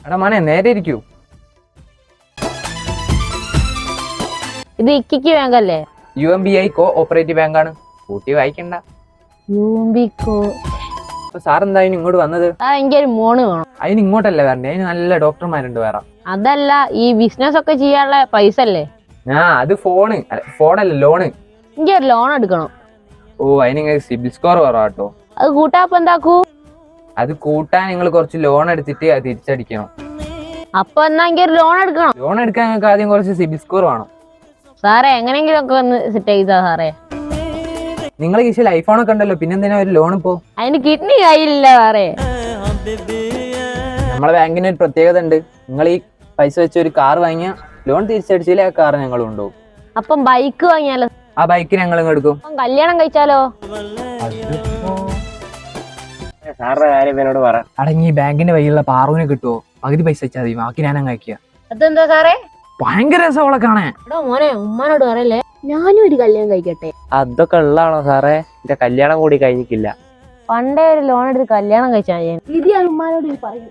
എടാ മോനെ നേരെ ഇരിക്കൂ. ഇത് ഇക്കിക്ക് ബാങ്കല്ലേ? UMBI കോഓപ്പറേറ്റീവ് ബാങ്കാണ്. കൂട്ടി വായിക്കണ്ട. സാർ എന്തായാലും ഇങ്ങോട്ട് വന്നത്? എനിക്കൊരു മോണ് വേണം. അതിന് ഇങ്ങോട്ടല്ലേ വരണ്ടേ? അതിന് നല്ല ഡോക്ടർമാരുണ്ട് വേറെ. അതല്ല, ഈ ബിസിനസ് ഒക്കെ ചെയ്യാനുള്ള പൈസ അല്ലേ? അത് ഫോണല്ല ലോണ്. എനിക്കൊരു ലോൺ എടുക്കണം. ഓ, അതിന് സിബിൽ സ്കോർ കുറവാട്ടോ. അത് കൂട്ടാപ്പ എന്താക്കൂ? അത് കൂട്ടാൻ നിങ്ങൾ കുറച്ച് ലോൺ എടുത്തിട്ട് അത് തിരിച്ചടിക്കണം. അപ്പൊ എന്നാ എനിക്കൊരു ലോൺ എടുക്കണം. ലോൺ എടുക്കാൻ നിങ്ങൾക്ക് ആദ്യം കുറച്ച് സിബിൽ സ്കോർ വേണം. സാറേ എങ്ങനെയെങ്കിലും ഒക്കെ ഒന്ന് സെറ്റ് ചെയ്താ സാറേ. നിങ്ങൾ കൃഷി ഐഫോണൊക്കെ ഉണ്ടല്ലോ, പിന്നെന്തിനാ ഒരു ലോൺ ഇപ്പോ? അതിന് കിഡ്നി കയ്യിലില്ല സാറേ. നമ്മളെ ബാങ്കിന് ഒരു പ്രത്യേകത ഉണ്ട്. നിങ്ങൾ ഈ പൈസ വെച്ച് ഒരു കാർ വാങ്ങിയ ലോൺ തിരിച്ചടിച്ചാലേ ആ കാർ ഞങ്ങൾ കൊണ്ടുപോകും. അപ്പം ബൈക്ക് വാങ്ങിയാലോ? ആ ബൈക്ക് ഞങ്ങൾ എടുക്കും. കല്യാണം കഴിച്ചാലോ? സാറിന്റെ കാര്യം എന്നോട് പറ. അടങ്ങി ബാങ്കിന്റെ വഴിയുള്ള പാറുവിനെ കിട്ടുമോ? പകുതി പൈസ വെച്ചാൽ മതി, ബാക്കി ഞാൻ അങ്ങ് അയക്കുക. അതെന്താ സാറേ? ഭയങ്കര രസമുള്ള കാണാൻ. എടോ മോനെ, ഉമ്മാനോട് പറയല്ലേ ഞാനും ഒരു കല്യാണം കഴിക്കട്ടെ. അതൊക്കെ ഉള്ളതാണോ സാറേ? എന്റെ കല്യാണം കൂടി കഴിഞ്ഞിട്ടില്ല. പണ്ടേ ഒരു ലോൺ എടുത്ത് കല്യാണം കഴിച്ചാൽ ഉമ്മാനോട് പറയും.